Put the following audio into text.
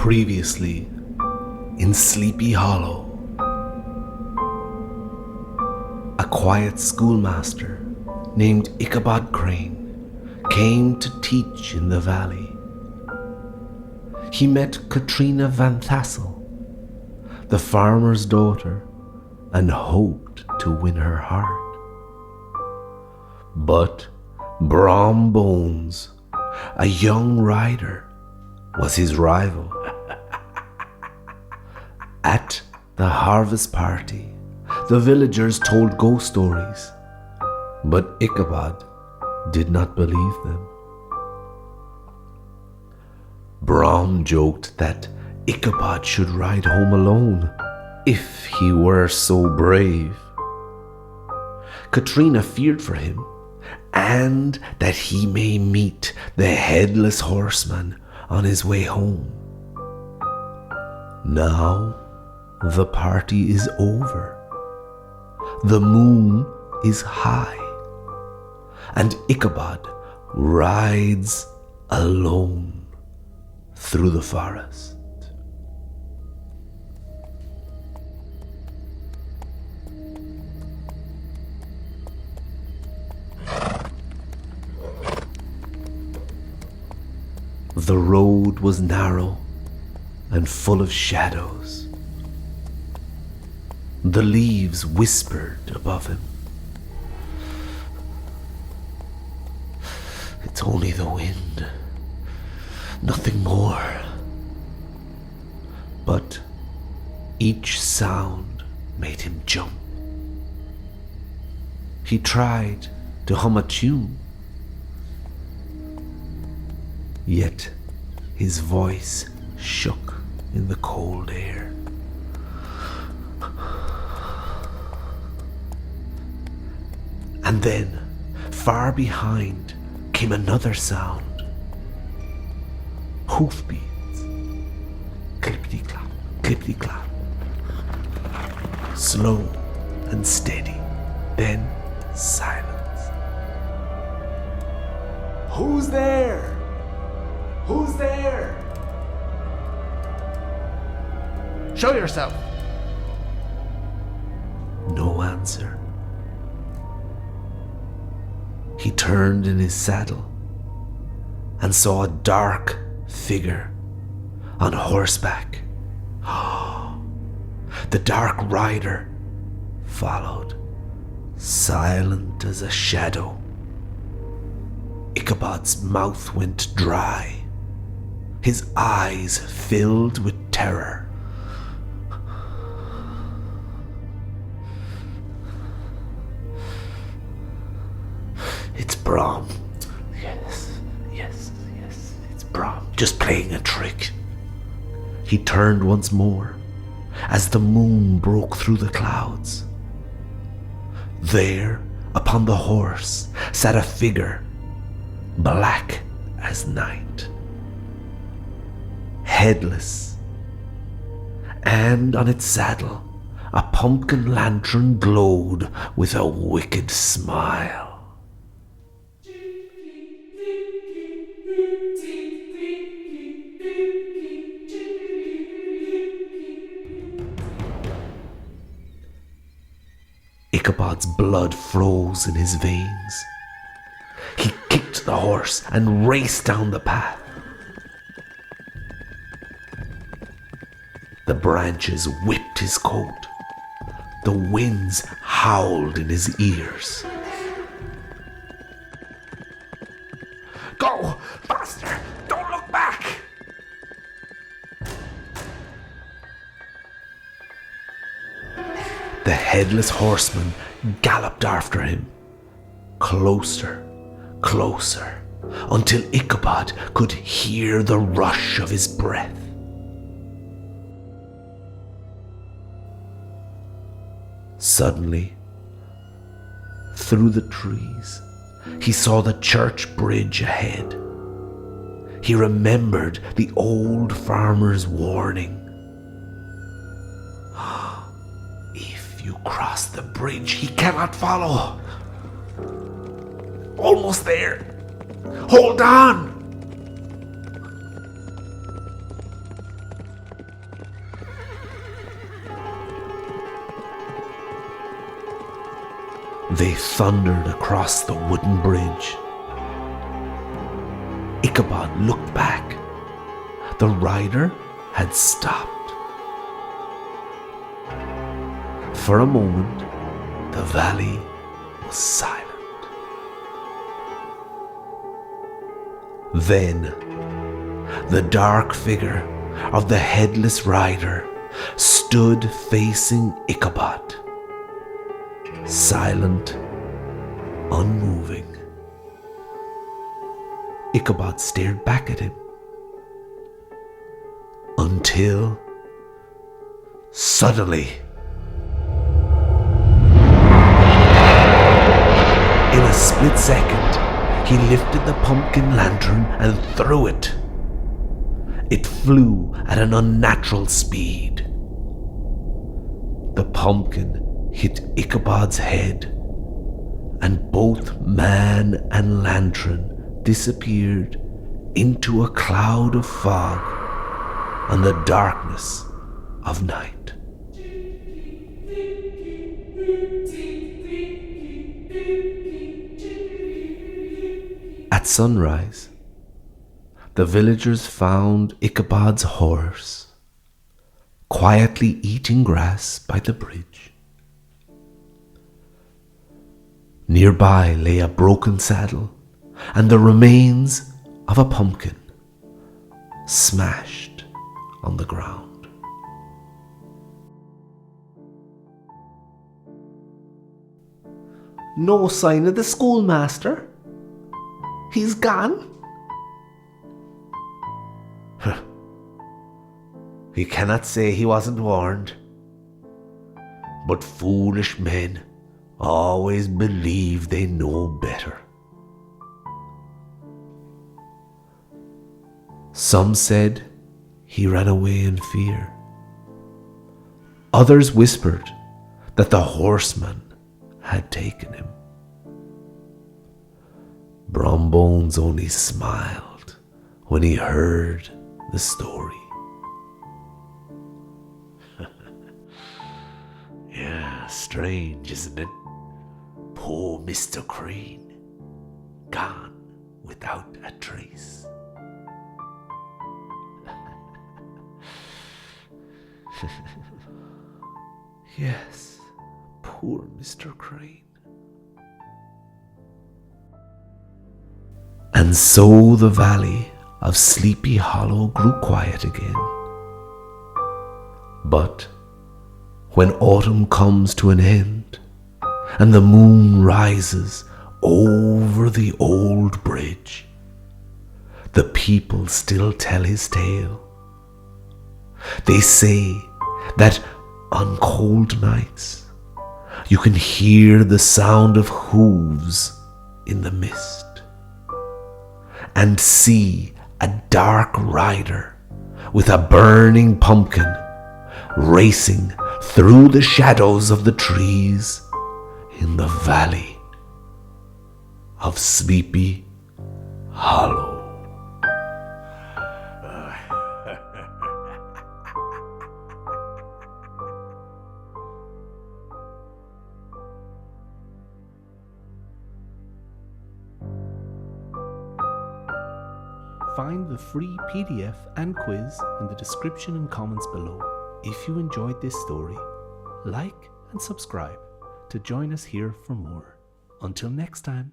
Previously in Sleepy Hollow, a quiet schoolmaster named Ichabod Crane came to teach in the valley. He met Katrina Van Tassel, the farmer's daughter, and hoped to win her heart. But Brom Bones, a young rider, was his rival. At the harvest party, the villagers told ghost stories, but Ichabod did not believe them. Brom joked that Ichabod should ride home alone if he were so brave. Katrina feared for him, and that he may meet the Headless Horseman on his way home. Now the party is over. The moon is high, and Ichabod rides alone through the forest. The road was narrow and full of shadows. The leaves whispered above him. It's only the wind, nothing more. But each sound made him jump. He tried to hum a tune, yet his voice shook in the cold air. And then, far behind, came another sound. Hoofbeats. Clippity-clap, clippity-clap. Slow and steady, then silence. Who's there? Who's there? Show yourself. No answer. He turned in his saddle and saw a dark figure on horseback. The dark rider followed, silent as a shadow. Ichabod's mouth went dry. His eyes filled with terror. It's Brom. Yes, it's Brom. Just playing a trick. He turned once more as the moon broke through the clouds. There, upon the horse, sat a figure, black as night, headless, and on its saddle a pumpkin lantern glowed with a wicked smile. Ichabod's blood froze in his veins. He kicked the horse and raced down the path. The branches whipped his coat. The winds howled in his ears. Go! Faster! Don't look back! The Headless Horseman galloped after him, closer, closer, until Ichabod could hear the rush of his breath. Suddenly, through the trees, he saw the church bridge ahead. He remembered the old farmer's warning. If you cross the bridge, he cannot follow. Almost there. Hold on! They thundered across the wooden bridge. Ichabod looked back. The rider had stopped. For a moment, the valley was silent. Then, the dark figure of the headless rider stood facing Ichabod, silent, unmoving. Ichabod stared back at him until suddenly, in a split second, he lifted the pumpkin lantern and threw it. It flew at an unnatural speed. The pumpkin hit Ichabod's head, and both man and lantern disappeared into a cloud of fog and the darkness of night. At sunrise, the villagers found Ichabod's horse quietly eating grass by the bridge. Nearby lay a broken saddle and the remains of a pumpkin smashed on the ground. No sign of the schoolmaster. He's gone. He cannot say he wasn't warned. But foolish men always believe they know better. Some said he ran away in fear. Others whispered that the horseman had taken him. Brombones only smiled when he heard the story. Yeah, strange, isn't it? Poor Mr. Crane, gone without a trace. Yes, poor Mr. Crane. And so the valley of Sleepy Hollow grew quiet again. But when autumn comes to an end and the moon rises over the old bridge, the people still tell his tale. They say that on cold nights you can hear the sound of hooves in the mist and see a dark rider with a burning pumpkin racing through the shadows of the trees in the valley of Sleepy Hollow. Find the free PDF and quiz in the description and comments below. If you enjoyed this story, like and subscribe to join us here for more. Until next time.